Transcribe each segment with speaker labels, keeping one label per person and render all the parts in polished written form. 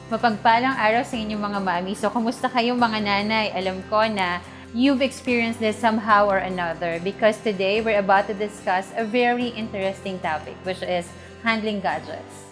Speaker 1: Mapagpalang araw sa inyong mga mami. So, kumusta kayong mga nanay? Alam ko na you've experienced this somehow or another because today we're about to discuss a very interesting topic, which is handling gadgets.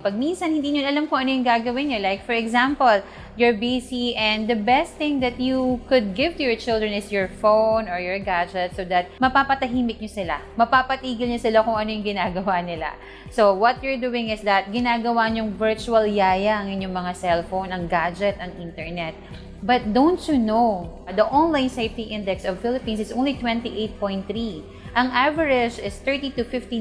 Speaker 1: Pag minsan hindi nyo alam kung ano yung gagawin nyo. Like for example, you're busy and the best thing that you could give to your children is your phone or your gadget so that mapapatahimik nyo sila. Mapapatigil nyo sila kung ano yung ginagawa nila. So what you're doing is that ginagawa nyong virtual yaya ang inyong mga cellphone, ang gadget, ang internet. But don't you know, the online safety index of Philippines is only 28.3. Ang average is 30 to 59.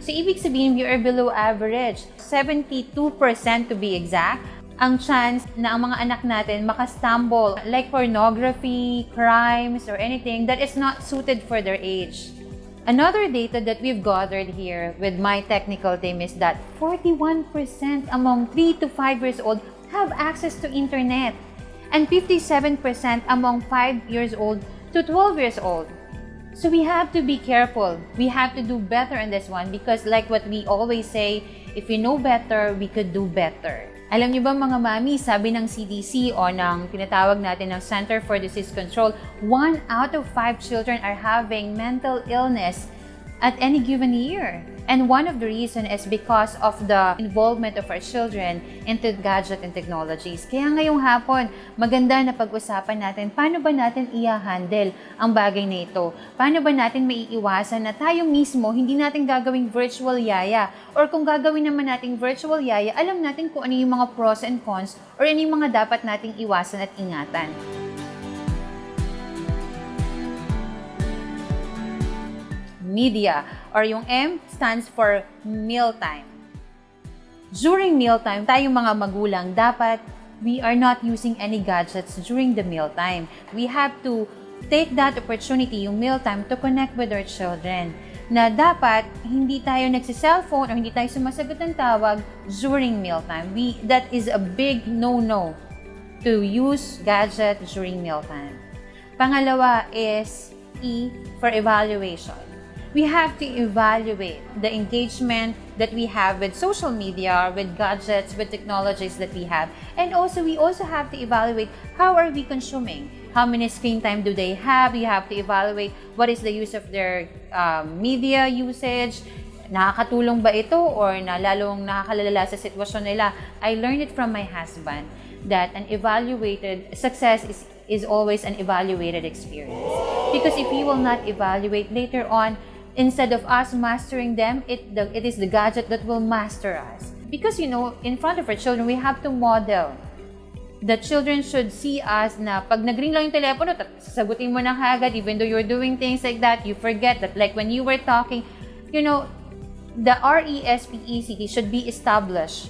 Speaker 1: So, ibig sabihin, you are below average. 72% to be exact, ang chance na ang mga anak natin makastumble like pornography, crimes, or anything that is not suited for their age. Another data that we've gathered here with my technical team is that 41% among 3 to 5 years old have access to internet and 57% among 5 years old to 12 years old. So we have to be careful. We have to do better on this one because like what we always say, if we know better, we could do better. Alam niyo ba mga mami, sabi ng CDC o ng tinatawag natin ng Center for Disease Control, 1 out of 5 children are having mental illness at any given year. And one of the reasons is because of the involvement of our children into gadget and technologies. Kaya ngayong hapon, maganda na pag-usapan natin paano ba natin i-handle ang bagay na ito. Paano ba natin maiiwasan na tayo mismo hindi natin gagawing virtual yaya. Or kung gagawin naman nating virtual yaya, alam natin kung ano yung mga pros and cons or ano yung mga dapat nating iwasan at ingatan. Media, or yung M stands for mealtime. During mealtime, tayong mga magulang, dapat we are not using any gadgets during the mealtime. We have to take that opportunity, yung mealtime, to connect with our children. Na dapat hindi tayo nagsi-cellphone or hindi tayo sumasagot ng tawag during mealtime. That is a big no-no to use gadget during mealtime. Pangalawa is E for evaluation. We have to evaluate the engagement that we have with social media, with gadgets, with technologies that we have. And also, we also have to evaluate how are we consuming? How many screen time do they have? You have to evaluate what is the use of their media usage. Nakakatulong ba ito or lalong nakakalala sa sitwasyon nila? I learned it from my husband that an evaluated success is always an evaluated experience. Because if we will not evaluate later on, instead of us mastering them, it is the gadget that will master us. Because, you know, in front of our children, we have to model. The children should see us na pag nag-ring lang yung telepono, sasagutin mo na agad, even though you're doing things like that, you forget that. Like when you were talking, you know, the RESPECT should be established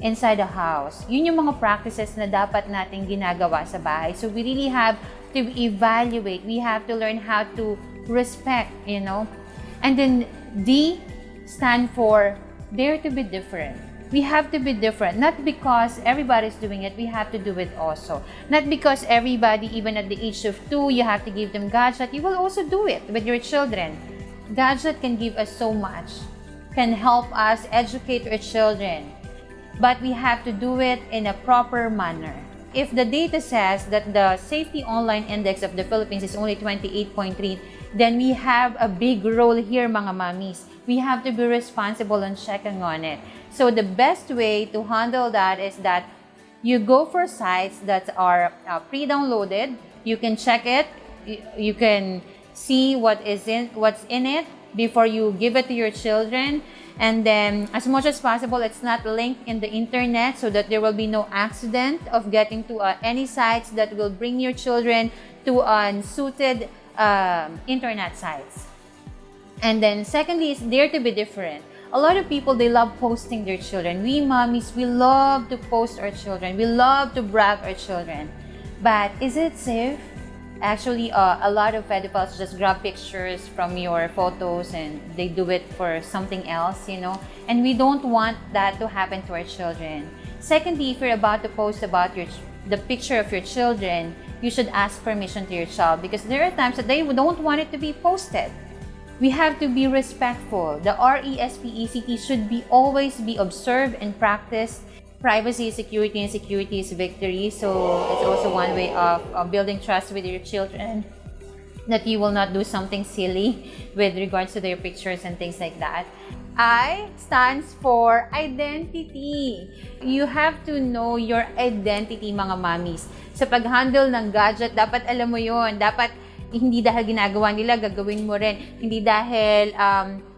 Speaker 1: inside the house. Yun yung mga practices na dapat nating ginagawa sa bahay. So we really have to evaluate. We have to learn how to respect, you know. And then D stand for dare to be different. We have to be different, not because everybody's doing it, we have to do it also. Not because everybody, even at the age of 2, you have to give them gadget, you will also do it with your children. Gadget can give us so much, can help us educate our children, but we have to do it in a proper manner. If the data says that the safety online index of the Philippines is only 28.3, then we have a big role here, mga mommies. We have to be responsible on checking on it. So the best way to handle that is that you go for sites that are pre-downloaded. You can check it. You can see what's in it before you give it to your children. And then, as much as possible, it's not linked in the internet so that there will be no accident of getting to any sites that will bring your children to unsuited internet sites. And then, secondly, is dare to be different. A lot of people, they love posting their children. We mommies, we love to post our children. We love to brag our children. But is it safe? Actually, a lot of pedophiles just grab pictures from your photos and they do it for something else, you know. And we don't want that to happen to our children. Secondly, if you're about to post about the picture of your children, you should ask permission to your child, because there are times that they don't want it to be posted. We have to be respectful. The RESPECT should always be observed and practiced. Privacy is security, and security is victory. So it's also one way of building trust with your children, that you will not do something silly with regards to their pictures and things like that. I stands for identity. You have to know your identity, mga mommies. Sa pag-handle ng gadget, dapat alam mo yon. Dapat hindi dahil ginagawa nila, gagawin mo rin. Hindi dahil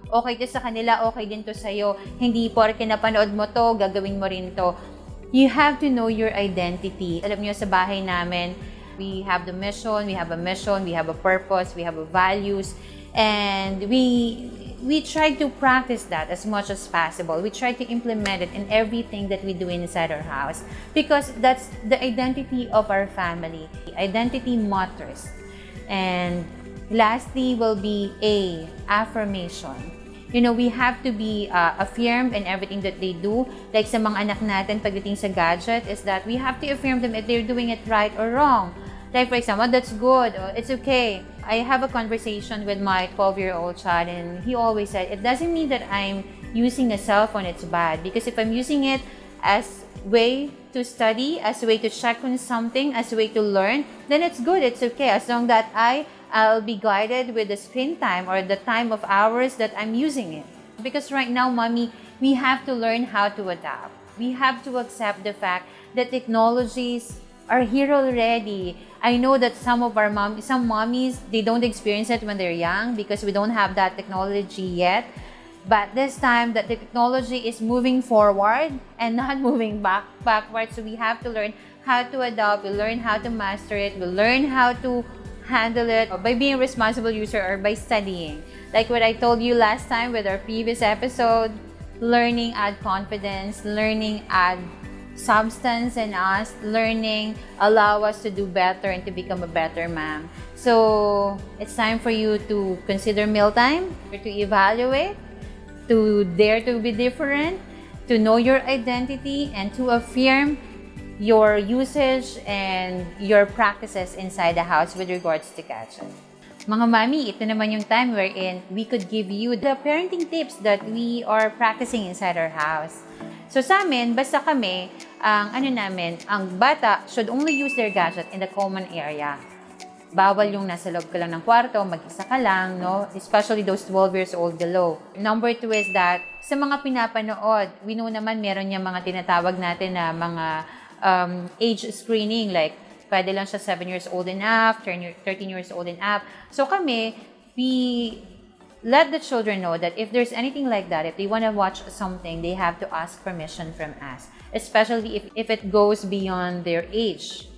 Speaker 1: okay to sa kanila, okay din to sa'yo. Hindi porke napanood mo to, gagawin mo rin to. You have to know your identity. Alam niyo, sa bahay namin, we have the mission, we have a mission, we have a purpose, we have a values, and we try to practice that as much as possible. We try to implement it in everything that we do inside our house, because that's the identity of our family. Identity matters. And lastly will be affirmation. You know, we have to be affirmed in everything that they do. Like sa mga anak natin pagdating sa gadget, is that we have to affirm them if they're doing it right or wrong. Like for example, that's good, it's okay. I have a conversation with my 12-year-old child, and he always said, it doesn't mean that I'm using a cell phone, it's bad. Because if I'm using it as way to study, as a way to check on something, as a way to learn, then it's good, it's okay. As long that I'll be guided with the screen time or the time of hours that I'm using it. Because right now, mommy, we have to learn how to adapt. We have to accept the fact that technologies are here already. I know that some mommies, they don't experience it when they're young because we don't have that technology yet. But this time that the technology is moving forward and not moving backwards, so we have to learn how to adapt, we learn how to master it, we learn how to handle it by being a responsible user or by studying. Like what I told you last time with our previous episode, learning add confidence, learning add substance in us, learning allow us to do better and to become a better mom. So it's time for you to consider mealtime, to evaluate, to dare to be different, to know your identity, and to affirm your usage and your practices inside the house with regards to gadget. Mga mami, ito naman yung time wherein we could give you the parenting tips that we are practicing inside our house. So sa amin, basta kami, ang bata should only use their gadget in the common area. Bawal yung nasa loob ka lang ng kwarto, mag-isa ka lang, no? Especially those 12 years old below. Number 2 is that, sa mga pinapanood, we know naman meron niya mga tinatawag natin na mga age screening, like pwede lang siya 7 years old and up, 13 years old and up. So kami, we let the children know that if there's anything like that, if they want to watch something, they have to ask permission from us, especially if it goes beyond their age.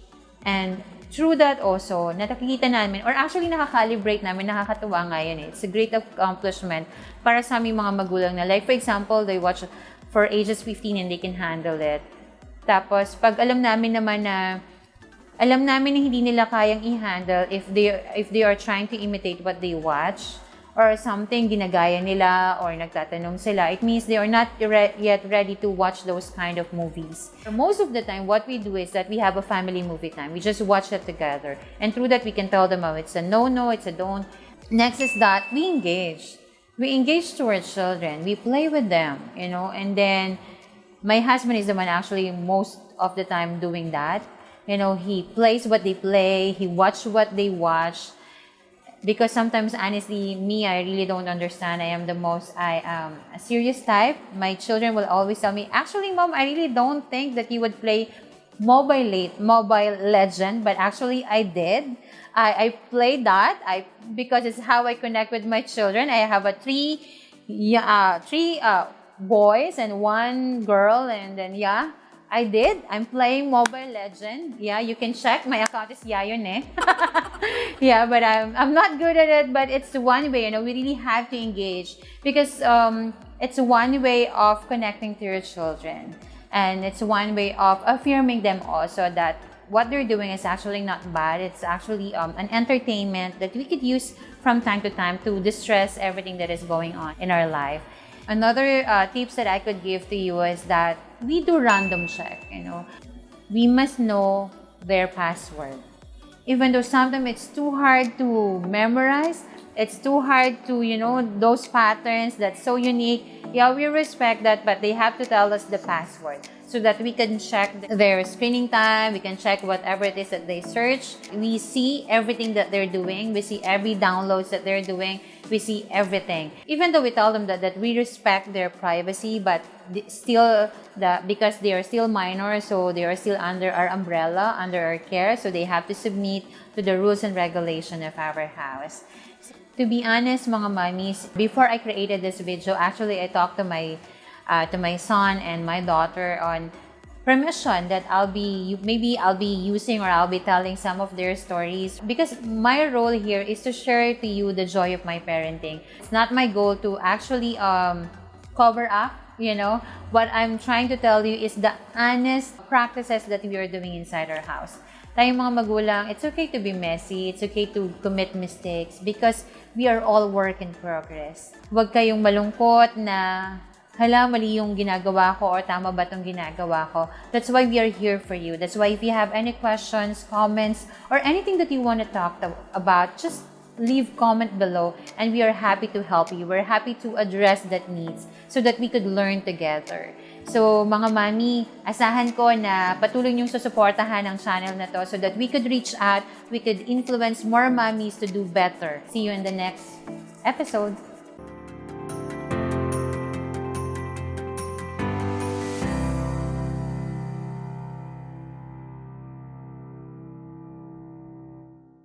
Speaker 1: And through that also, nakikita namin, or actually nakakalibrate namin, nakakatuwa nga yun. It's a great accomplishment para sa aming mga magulang na, like for example, they watch for ages 15 and they can handle it. Tapos, pag alam namin na hindi nila kayang i-handle if they are trying to imitate what they watch, or something ginagaya nila or nagtatanong sila, it means they are not yet ready to watch those kind of movies. Most of the time, what we do is that we have a family movie time. We just watch it together. And through that, we can tell them, oh, it's a no, it's a don't. Next is that we engage. We engage to our children. We play with them, you know. And then, my husband is the one actually most of the time doing that. You know, he plays what they play. He watches what they watch. Because sometimes, honestly, me, I really don't understand. I am a serious type. My children will always tell me, actually, Mom, I really don't think that you would play Mobile Legend, but actually I did. I played that because it's how I connect with my children. I have three boys and 1 girl, and then I did. I'm playing Mobile Legend. Yeah, you can check. My account is Yayo, ne? Yeah, but I'm not good at it. But it's one way, you know, we really have to engage because it's one way of connecting to your children, and it's one way of affirming them also that what they're doing is actually not bad. It's actually an entertainment that we could use from time to time to distress everything that is going on in our life. Another tips that I could give to you is that we do random check, you know. We must know their password. Even though sometimes it's too hard to memorize, it's too hard to, those patterns that's so unique. Yeah, we respect that, but they have to tell us the password so that we can check their screening time, we can check whatever it is that they search. We see everything that they're doing, we see every downloads that they're doing, we see everything. Even though we tell them that we respect their privacy, but still, because they are still minors, so they are still under our umbrella, under our care, so they have to submit to the rules and regulation of our house. To be honest, mga mommies, before I created this video, actually I talked to my son and my daughter on permission that I'll be using or I'll be telling some of their stories, because my role here is to share to you the joy of my parenting. It's not my goal to actually cover up, what I'm trying to tell you is the honest practices that we are doing inside our house. Tayong mga magulang, it's okay to be messy, it's okay to commit mistakes because we are all work in progress. Huwag kayong malungkot na, hala, mali yung ginagawa ko or tama ba itong ginagawa ko. That's why we are here for you. That's why if you have any questions, comments, or anything that you want to talk about, just leave comment below and we are happy to help you. We're happy to address that needs so that we could learn together. So, mga mami, asahan ko na patuloy niyong susuportahan ang channel na to so that we could reach out, we could influence more mommies to do better. See you in the next episode.